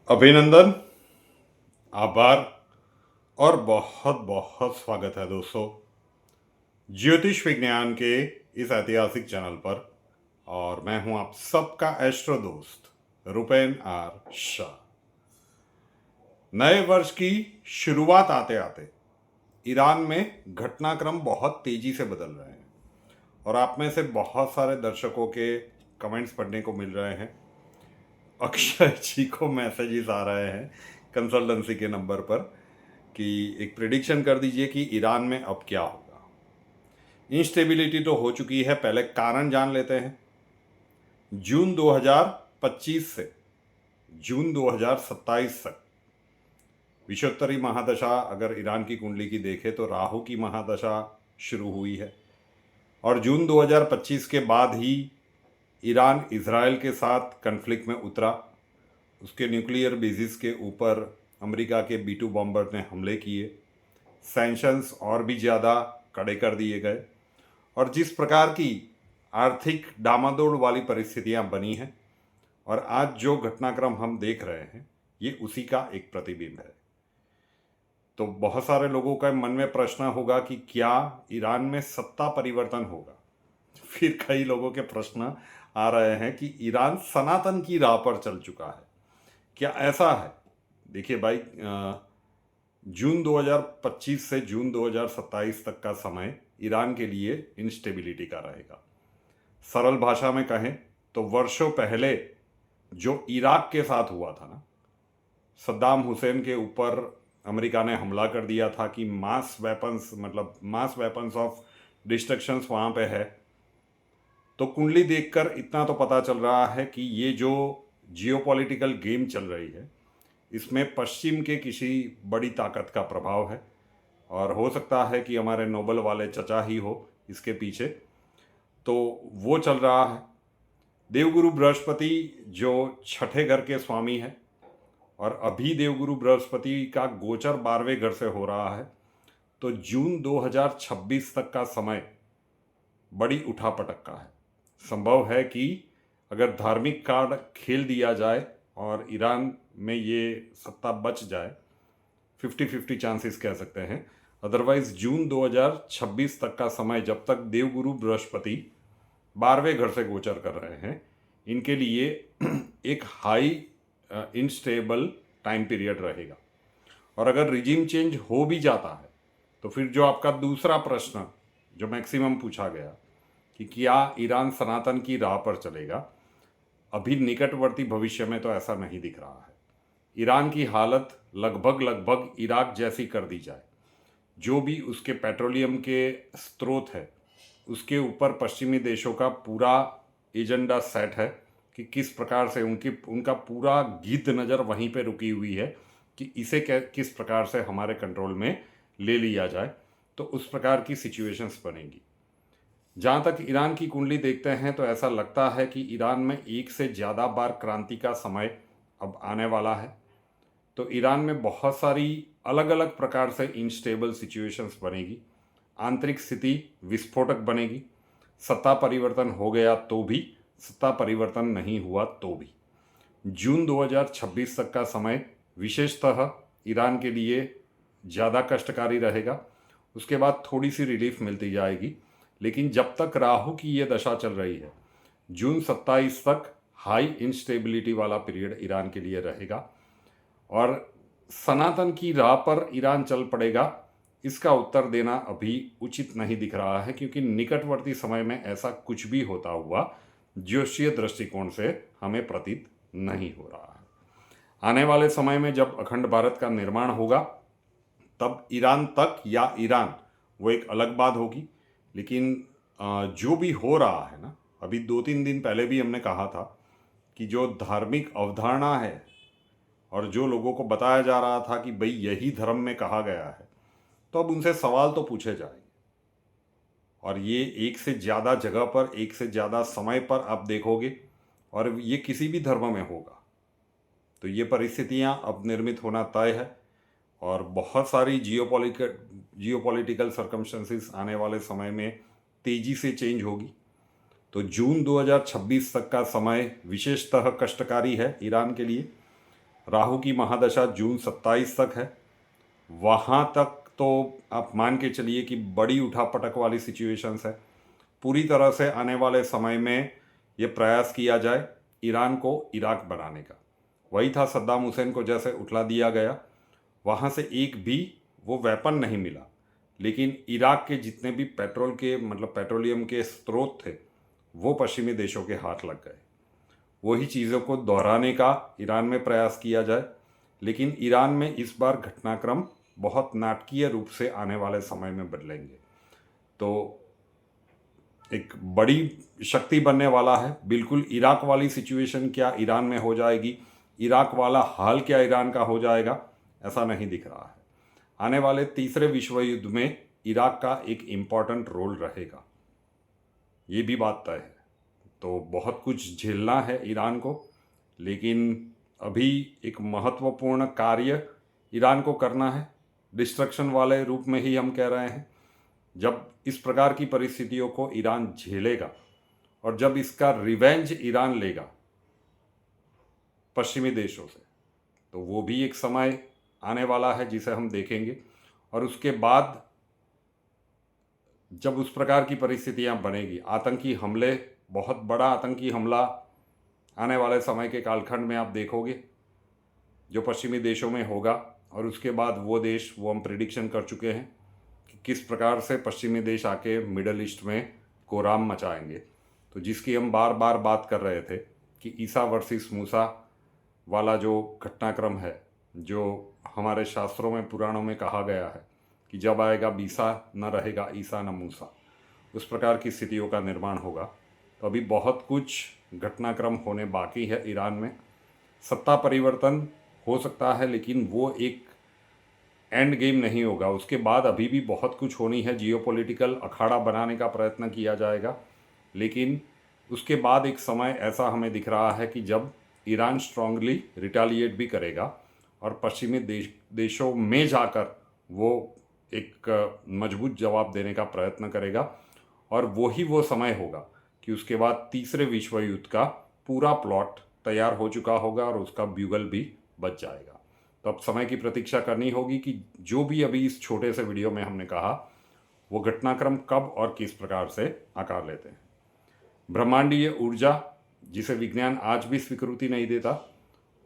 अभिनंदन, आभार और बहुत बहुत स्वागत है दोस्तों ज्योतिष विज्ञान के इस ऐतिहासिक चैनल पर। और मैं हूं आप सबका एस्ट्रो दोस्त रुपेन आर शाह। नए वर्ष की शुरुआत आते आते ईरान में घटनाक्रम बहुत तेजी से बदल रहे हैं और आप में से बहुत सारे दर्शकों के कमेंट्स पढ़ने को मिल रहे हैं। अक्षय जी को मैसेजेस आ रहे हैं कंसल्टेंसी के नंबर पर कि एक प्रिडिक्शन कर दीजिए कि ईरान में अब क्या होगा। इंस्टेबिलिटी तो हो चुकी है, पहले कारण जान लेते हैं। जून 2025 से जून 2027 तक विश्वोत्तरी महादशा अगर ईरान की कुंडली की देखें तो राहु की महादशा शुरू हुई है और जून 2025 के बाद ही ईरान इजराइल के साथ कन्फ्लिक्ट में उतरा। उसके न्यूक्लियर बेसिस के ऊपर अमेरिका के B-2 बॉम्बर ने हमले किए, सैंक्शंस और भी ज़्यादा कड़े कर दिए गए और जिस प्रकार की आर्थिक डामाडोल वाली परिस्थितियां बनी हैं और आज जो घटनाक्रम हम देख रहे हैं ये उसी का एक प्रतिबिंब है। तो बहुत सारे लोगों का मन में प्रश्न होगा कि क्या ईरान में सत्ता परिवर्तन होगा। फिर कई लोगों के प्रश्न आ रहे हैं कि ईरान सनातन की राह पर चल चुका है, क्या ऐसा है? देखिए भाई, जून 2025 से जून 2027 तक का समय ईरान के लिए इंस्टेबिलिटी का रहेगा। सरल भाषा में कहें तो वर्षों पहले जो इराक के साथ हुआ था ना, सद्दाम हुसैन के ऊपर अमेरिका ने हमला कर दिया था कि मास वेपन्स ऑफ डिस्ट्रक्शंस वहाँ पे है। तो कुंडली देखकर इतना तो पता चल रहा है कि ये जो जियोपॉलिटिकल गेम चल रही है इसमें पश्चिम के किसी बड़ी ताकत का प्रभाव है और हो सकता है कि हमारे नोबल वाले चचा ही हो इसके पीछे। तो वो चल रहा है। देवगुरु बृहस्पति जो छठे घर के स्वामी है और अभी देवगुरु बृहस्पति का गोचर 12वें घर से हो रहा है, तो जून 2026 तक का समय बड़ी उठापटक का है। संभव है कि अगर धार्मिक कार्ड खेल दिया जाए और ईरान में ये सत्ता बच जाए, 50-50 चांसेस कह सकते हैं। अदरवाइज जून 2026 तक का समय जब तक देवगुरु बृहस्पति 12वें घर से गोचर कर रहे हैं, इनके लिए एक हाई इनस्टेबल टाइम पीरियड रहेगा। और अगर रिजीम चेंज हो भी जाता है तो फिर जो आपका दूसरा प्रश्न जो मैक्सिमम पूछा गया कि क्या ईरान सनातन की राह पर चलेगा, अभी निकटवर्ती भविष्य में तो ऐसा नहीं दिख रहा है। ईरान की हालत लगभग इराक जैसी कर दी जाए, जो भी उसके पेट्रोलियम के स्रोत है उसके ऊपर पश्चिमी देशों का पूरा एजेंडा सेट है कि किस प्रकार से उनका पूरा गिद्ध नज़र वहीं पे रुकी हुई है कि इसे किस प्रकार से हमारे कंट्रोल में ले लिया जाए। तो उस प्रकार की सिचुएशंस बनेगी। जहाँ तक ईरान की कुंडली देखते हैं तो ऐसा लगता है कि ईरान में एक से ज़्यादा बार क्रांति का समय अब आने वाला है। तो ईरान में बहुत सारी अलग अलग प्रकार से इनस्टेबल सिचुएशंस बनेगी, आंतरिक स्थिति विस्फोटक बनेगी। सत्ता परिवर्तन हो गया तो भी, सत्ता परिवर्तन नहीं हुआ तो भी, जून 2026 तक का समय विशेषतः ईरान के लिए ज़्यादा कष्टकारी रहेगा। उसके बाद थोड़ी सी रिलीफ मिलती जाएगी, लेकिन जब तक राहु की ये दशा चल रही है जून 27 तक हाई इंस्टेबिलिटी वाला पीरियड ईरान के लिए रहेगा। और सनातन की राह पर ईरान चल पड़ेगा, इसका उत्तर देना अभी उचित नहीं दिख रहा है, क्योंकि निकटवर्ती समय में ऐसा कुछ भी होता हुआ ज्योतिषीय दृष्टिकोण से हमें प्रतीत नहीं हो रहा है। आने वाले समय में जब अखंड भारत का निर्माण होगा तब ईरान तक या ईरान वो एक अलग बात होगी। लेकिन जो भी हो रहा है ना, अभी 2-3 दिन पहले भी हमने कहा था कि जो धार्मिक अवधारणा है और जो लोगों को बताया जा रहा था कि भाई यही धर्म में कहा गया है, तो अब उनसे सवाल तो पूछे जाएंगे। और ये एक से ज़्यादा जगह पर एक से ज़्यादा समय पर आप देखोगे और ये किसी भी धर्म में होगा, तो ये परिस्थितियाँ अब निर्मित होना तय है। और बहुत सारी जियोपॉलिटिकल सर्कमस्टेंसेस आने वाले समय में तेज़ी से चेंज होगी। तो जून 2026 तक का समय विशेषतः कष्टकारी है ईरान के लिए। राहु की महादशा जून 27 तक है। वहाँ तक तो आप मान के चलिए कि बड़ी उठापटक वाली सिचुएशंस है। पूरी तरह से आने वाले समय में ये प्रयास किया जाए ईरान को इराक बनाने का। वही था सद्दाम हुसैन को जैसे उठला दिया गया, वहाँ से एक भी वो वेपन नहीं मिला, लेकिन इराक के जितने भी पेट्रोल के मतलब पेट्रोलियम के स्रोत थे वो पश्चिमी देशों के हाथ लग गए। वही चीज़ों को दोहराने का ईरान में प्रयास किया जाए, लेकिन ईरान में इस बार घटनाक्रम बहुत नाटकीय रूप से आने वाले समय में बदलेंगे। तो एक बड़ी शक्ति बनने वाला है। बिल्कुल इराक वाली सिचुएशन क्या ईरान में हो जाएगी, इराक वाला हाल क्या ईरान का हो जाएगा, ऐसा नहीं दिख रहा है। आने वाले तीसरे विश्व युद्ध में इराक का एक इम्पॉर्टेंट रोल रहेगा, ये भी बात तय है। तो बहुत कुछ झेलना है ईरान को, लेकिन अभी एक महत्वपूर्ण कार्य ईरान को करना है। डिस्ट्रक्शन वाले रूप में ही हम कह रहे हैं। जब इस प्रकार की परिस्थितियों को ईरान झेलेगा और जब इसका रिवेंज ईरान लेगा पश्चिमी देशों से, तो वो भी एक समय आने वाला है जिसे हम देखेंगे। और उसके बाद जब उस प्रकार की परिस्थितियां बनेगी, आतंकी हमले, बहुत बड़ा आतंकी हमला आने वाले समय के कालखंड में आप देखोगे जो पश्चिमी देशों में होगा। और उसके बाद वो देश, वो हम प्रिडिक्शन कर चुके हैं कि किस प्रकार से पश्चिमी देश आके मिडल ईस्ट में कोराम मचाएंगे। तो जिसकी हम बार बार बात कर रहे थे कि ईसा वर्सेस मूसा वाला जो घटनाक्रम है, जो हमारे शास्त्रों में पुराणों में कहा गया है कि जब आएगा बीसा न रहेगा ईसा न मूसा, उस प्रकार की स्थितियों का निर्माण होगा। तो अभी बहुत कुछ घटनाक्रम होने बाकी है ईरान में। सत्ता परिवर्तन हो सकता है, लेकिन वो एक एंड गेम नहीं होगा। उसके बाद अभी भी बहुत कुछ होनी है। जियोपॉलिटिकल अखाड़ा बनाने का प्रयत्न किया जाएगा, लेकिन उसके बाद एक समय ऐसा हमें दिख रहा है कि जब ईरान स्ट्रांगली रिटालिएट भी करेगा और पश्चिमी देशों में जाकर वो एक मजबूत जवाब देने का प्रयत्न करेगा। और वही वो समय होगा कि उसके बाद तीसरे विश्व युद्ध का पूरा प्लॉट तैयार हो चुका होगा और उसका ब्यूगल भी बच जाएगा। तो अब समय की प्रतीक्षा करनी होगी कि जो भी अभी इस छोटे से वीडियो में हमने कहा वो घटनाक्रम कब और किस प्रकार से आकार लेते हैं। ब्रह्मांडीय ऊर्जा, जिसे विज्ञान आज भी स्वीकृति नहीं देता,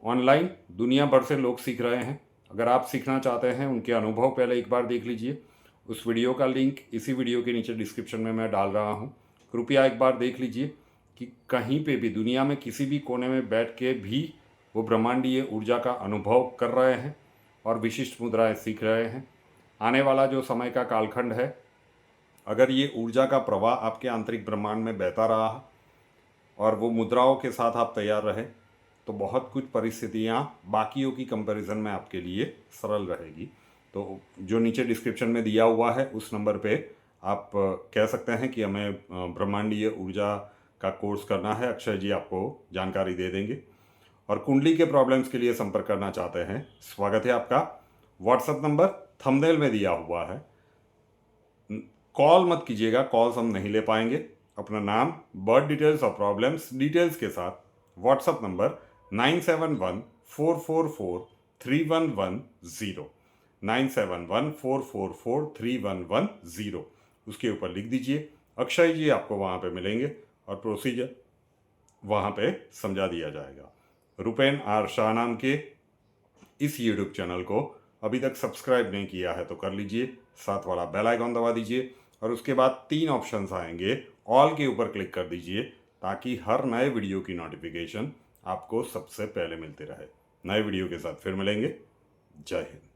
ऑनलाइन दुनिया भर से लोग सीख रहे हैं। अगर आप सीखना चाहते हैं, उनके अनुभव पहले एक बार देख लीजिए। उस वीडियो का लिंक इसी वीडियो के नीचे डिस्क्रिप्शन में मैं डाल रहा हूँ। कृपया एक बार देख लीजिए कि कहीं पे भी दुनिया में किसी भी कोने में बैठ के भी वो ब्रह्मांडीय ऊर्जा का अनुभव कर रहे हैं और विशिष्ट मुद्राएं सीख रहे हैं। आने वाला जो समय का कालखंड है, अगर ये ऊर्जा का प्रवाह आपके आंतरिक ब्रह्मांड में बहता रहा और वो मुद्राओं के साथ आप तैयार रहे, तो बहुत कुछ परिस्थितियाँ बाकियों की कंपैरिजन में आपके लिए सरल रहेगी। तो जो नीचे डिस्क्रिप्शन में दिया हुआ है उस नंबर पे आप कह सकते हैं कि हमें ब्रह्मांडीय ऊर्जा का कोर्स करना है। अक्षय जी आपको जानकारी दे देंगे। और कुंडली के प्रॉब्लम्स के लिए संपर्क करना चाहते हैं, स्वागत है आपका। व्हाट्सएप नंबर थंबनेल में दिया हुआ है। कॉल मत कीजिएगा, कॉल्स हम नहीं ले पाएंगे। अपना नाम, बर्थ डिटेल्स और प्रॉब्लम्स डिटेल्स के साथ व्हाट्सएप नंबर 9714443110 9714443110 उसके ऊपर लिख दीजिए। अक्षय जी आपको वहाँ पे मिलेंगे और प्रोसीजर वहाँ पे समझा दिया जाएगा। रुपेन आर शाह नाम के इस यूट्यूब चैनल को अभी तक सब्सक्राइब नहीं किया है तो कर लीजिए, साथ वाला बेल आइकॉन दबा दीजिए और उसके बाद 3 ऑप्शंस आएंगे, ऑल के ऊपर क्लिक कर दीजिए ताकि हर नए वीडियो की नोटिफिकेशन आपको सबसे पहले मिलती रहे। नए वीडियो के साथ फिर मिलेंगे। जय हिंद।